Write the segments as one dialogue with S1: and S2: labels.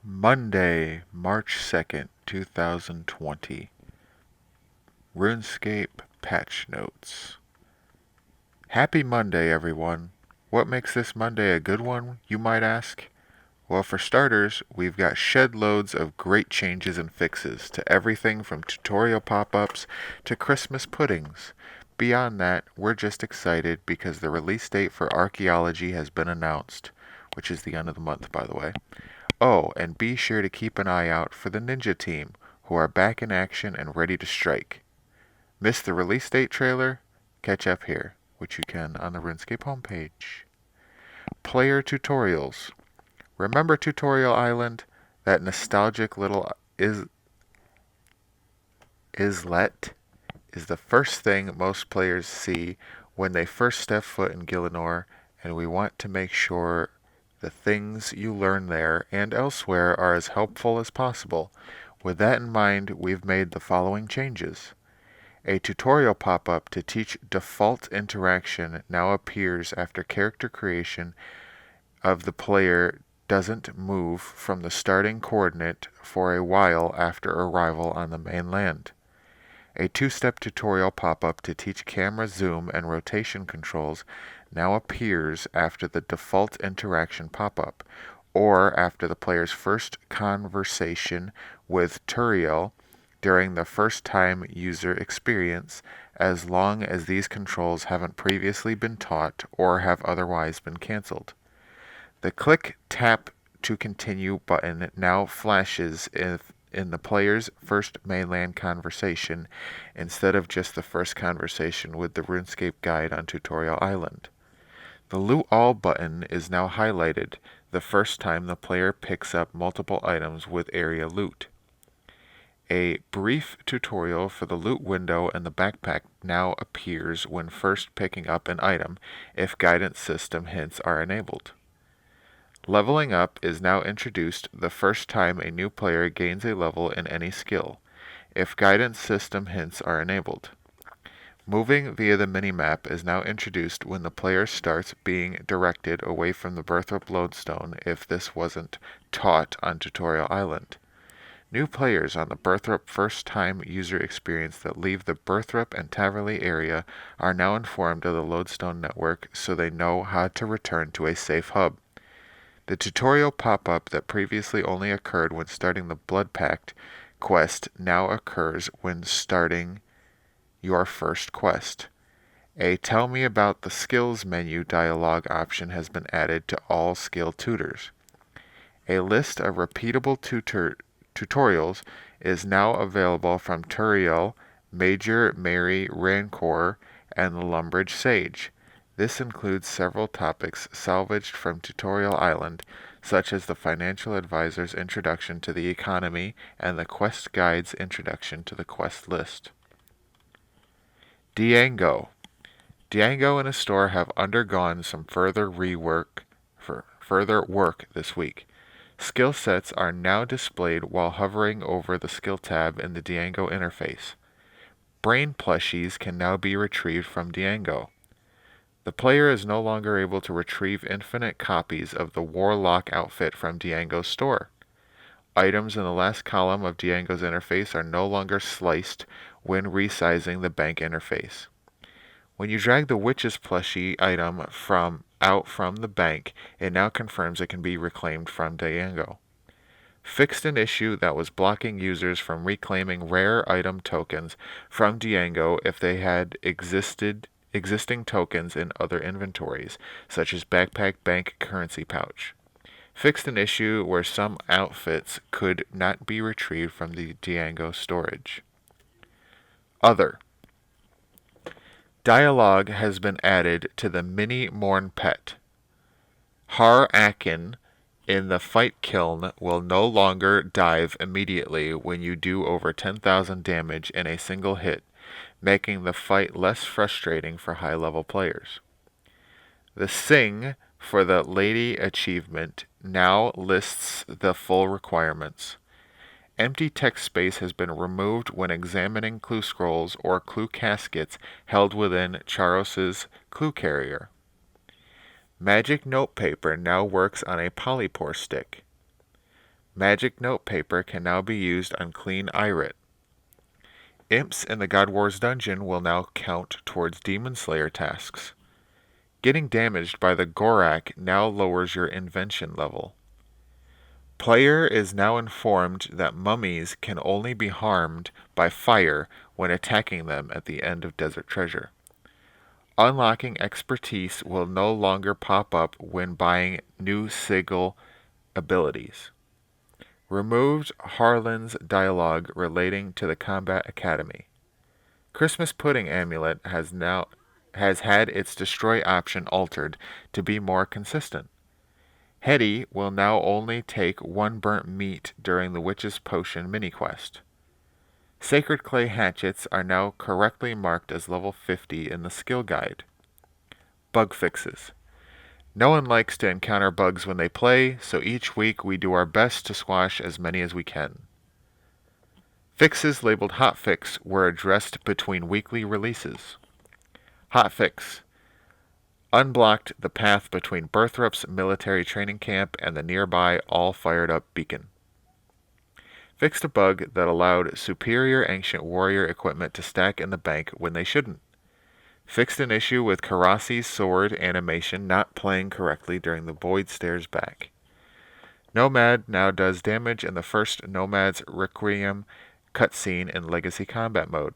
S1: Monday, March 2nd, 2020. Runescape Patch Notes. Happy Monday, everyone. What makes this Monday a good one, you might ask? Well, for starters, we've got shed loads of great changes and fixes to everything from tutorial pop-ups to Christmas puddings. Beyond that, we're just excited because the release date for Archaeology has been announced, which is the end of the month, by the way. Oh, and be sure to keep an eye out for the Ninja Team, who are back in action and ready to strike. Missed the release date trailer? Catch up here, which you can on the RuneScape homepage. Player tutorials. Remember Tutorial Island? That nostalgic little islet is the first thing most players see when they first step foot in Gielinor, and we want to make sure the things you learn there and elsewhere are as helpful as possible. With that in mind, we've made the following changes. A tutorial pop-up to teach default interaction now appears after character creation of the player doesn't move from the starting coordinate for a while after arrival on the mainland. A two-step tutorial pop-up to teach camera zoom and rotation controls now appears after the default interaction pop-up, or after the player's first conversation with Turiel during the first-time user experience, as long as these controls haven't previously been taught or have otherwise been cancelled. The click tap to continue button now flashes in the player's first mainland conversation instead of just the first conversation with the RuneScape guide on Tutorial Island. The Loot All button is now highlighted the first time the player picks up multiple items with area loot. A brief tutorial for the loot window and the backpack now appears when first picking up an item if guidance system hints are enabled. Leveling up is now introduced the first time a new player gains a level in any skill, if guidance system hints are enabled. Moving via the minimap is now introduced when the player starts being directed away from the Birthright lodestone if this wasn't taught on Tutorial Island. New players on the Birthright first-time user experience that leave the Birthright and Taverley area are now informed of the lodestone network so they know how to return to a safe hub. The tutorial pop-up that previously only occurred when starting the Blood Pact quest now occurs when starting your first quest. A Tell Me About the Skills menu dialog option has been added to all skill tutors. A list of repeatable tutorials is now available from Turiel, Major Mary Rancor, and the Lumbridge Sage. This includes several topics salvaged from Tutorial Island, such as the Financial Advisor's Introduction to the Economy and the Quest Guide's Introduction to the Quest List. Diango. Diango and his store have undergone some further work this week. Skill sets are now displayed while hovering over the skill tab in the Diango interface. Brain plushies can now be retrieved from Diango. The player is no longer able to retrieve infinite copies of the Warlock outfit from Diango's store. Items in the last column of Diango's interface are no longer sliced when resizing the bank interface. When you drag the Witch's plushie item out from the bank, it now confirms it can be reclaimed from Diango. Fixed an issue that was blocking users from reclaiming rare item tokens from Diango if they had existing tokens in other inventories, such as Backpack Bank Currency Pouch. Fixed an issue where some outfits could not be retrieved from the Diango storage. Other. Dialogue has been added to the Mini Morn pet. Har Akin in the fight kiln will no longer dive immediately when you do over 10,000 damage in a single hit, making the fight less frustrating for high-level players. The Sing for the Lady achievement now lists the full requirements. Empty text space has been removed when examining clue scrolls or clue caskets held within Charos's clue carrier. Magic notepaper now works on a polypore stick. Magic notepaper can now be used on clean Irit. Imps in the God Wars dungeon will now count towards Demon Slayer tasks. Getting damaged by the Gorak now lowers your invention level. Player is now informed that mummies can only be harmed by fire when attacking them at the end of Desert Treasure. Unlocking expertise will no longer pop up when buying new sigil abilities. Removed Harlan's dialogue relating to the Combat Academy. Christmas Pudding Amulet has had its destroy option altered to be more consistent. Hetty will now only take one burnt meat during the Witch's Potion mini-quest. Sacred Clay hatchets are now correctly marked as level 50 in the skill guide. Bug fixes. No one likes to encounter bugs when they play, so each week we do our best to squash as many as we can. Fixes labeled Hotfix were addressed between weekly releases. Hotfix. Unblocked the path between Berthrup's military training camp and the nearby all-fired-up beacon. Fixed a bug that allowed superior ancient warrior equipment to stack in the bank when they shouldn't. Fixed an issue with Karasi's sword animation not playing correctly during the Void Stairs back. Nomad now does damage in the first Nomad's Requiem cutscene in Legacy Combat mode.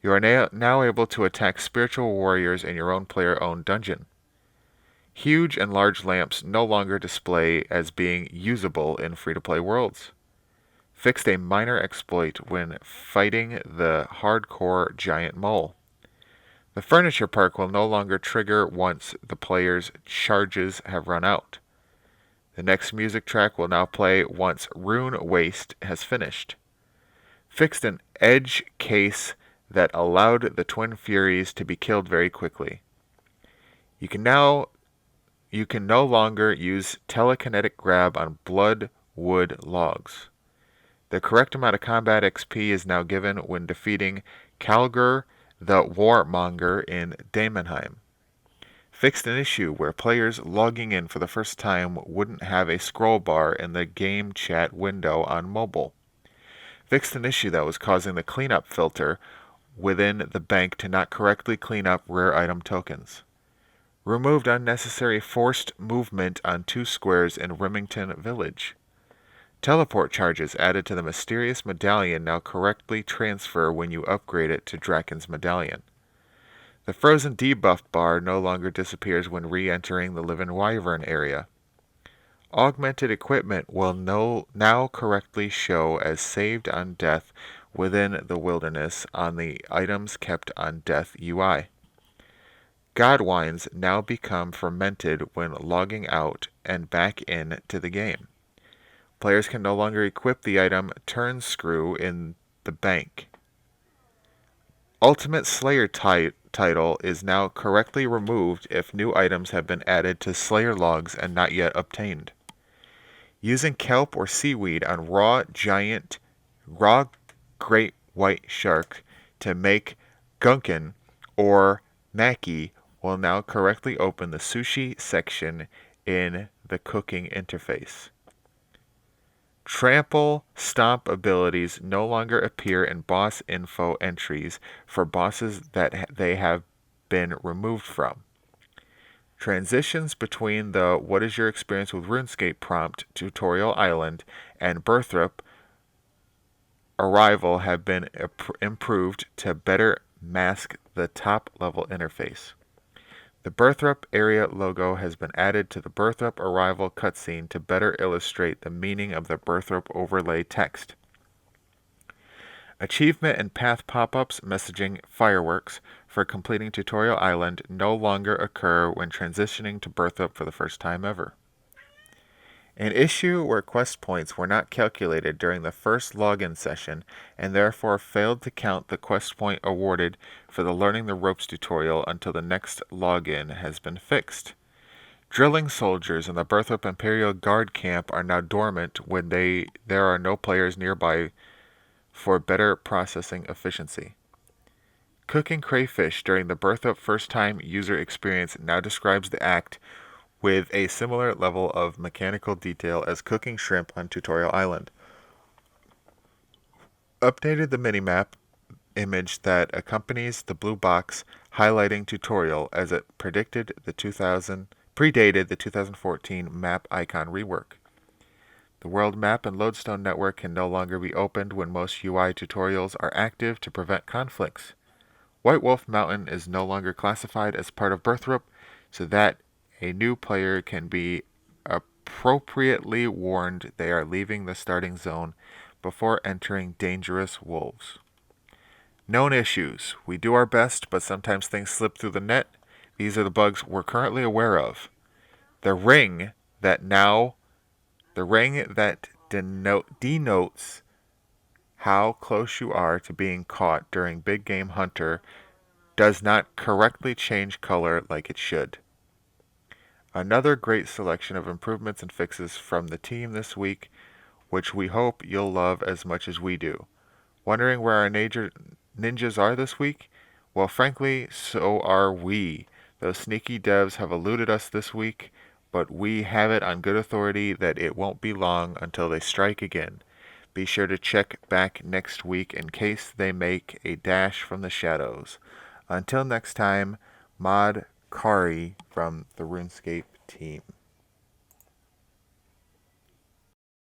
S1: You are now able to attack spiritual warriors in your own player-owned dungeon. Huge and large lamps no longer display as being usable in free-to-play worlds. Fixed a minor exploit when fighting the hardcore giant mole. The furniture park will no longer trigger once the player's charges have run out. The next music track will now play once Rune Waste has finished. Fixed an edge case that allowed the Twin Furies to be killed very quickly. You can no longer use telekinetic grab on bloodwood logs. The correct amount of combat XP is now given when defeating Kalgur the Warmonger in Daemonheim. Fixed an issue where players logging in for the first time wouldn't have a scroll bar in the game chat window on mobile. Fixed an issue that was causing the cleanup filter within the bank to not correctly clean up rare item tokens. Removed unnecessary forced movement on 2 squares in Remington Village. Teleport charges added to the mysterious medallion now correctly transfer when you upgrade it to Draken's Medallion. The frozen debuff bar no longer disappears when re-entering the Living Wyvern area. Augmented equipment will now correctly show as saved on death within the wilderness on the items kept on death UI. God wines now become fermented when logging out and back in to the game. Players can no longer equip the item Turn Screw in the bank. Ultimate Slayer title is now correctly removed if new items have been added to Slayer logs and not yet obtained. Using kelp or seaweed on raw great white shark to make gunkin or maki will now correctly open the sushi section in the cooking interface. Trample Stomp abilities no longer appear in boss info entries for bosses that they have been removed from. Transitions between the What is your experience with Runescape prompt, Tutorial Island, and Berthrup Arrival have been improved to better mask the top-level interface. The Berthrup area logo has been added to the Berthrup Arrival cutscene to better illustrate the meaning of the Berthrup overlay text. Achievement and path pop-ups messaging fireworks for completing Tutorial Island no longer occur when transitioning to Berthrup for the first time ever. An issue where quest points were not calculated during the first login session and therefore failed to count the quest point awarded for the Learning the Ropes tutorial until the next login has been fixed. Drilling soldiers in the Berthrup Imperial Guard camp are now dormant when there are no players nearby for better processing efficiency. Cooking crayfish during the Berthrup first time user experience now describes the act with a similar level of mechanical detail as cooking shrimp on Tutorial Island. Updated the minimap image that accompanies the blue box highlighting tutorial as it predated the 2014 map icon rework. The world map and lodestone network can no longer be opened when most UI tutorials are active to prevent conflicts. White Wolf Mountain is no longer classified as part of Birthrope, so that a new player can be appropriately warned they are leaving the starting zone before entering dangerous wolves. Known issues. We do our best, but sometimes things slip through the net. These are the bugs we're currently aware of. The ring that denotes how close you are to being caught during Big Game Hunter does not correctly change color like it should. Another great selection of improvements and fixes from the team this week, which we hope you'll love as much as we do. Wondering where our ninjas are this week? Well, frankly, so are we. Those sneaky devs have eluded us this week, but we have it on good authority that it won't be long until they strike again. Be sure to check back next week in case they make a dash from the shadows. Until next time, Mod Kari from the Runescape team.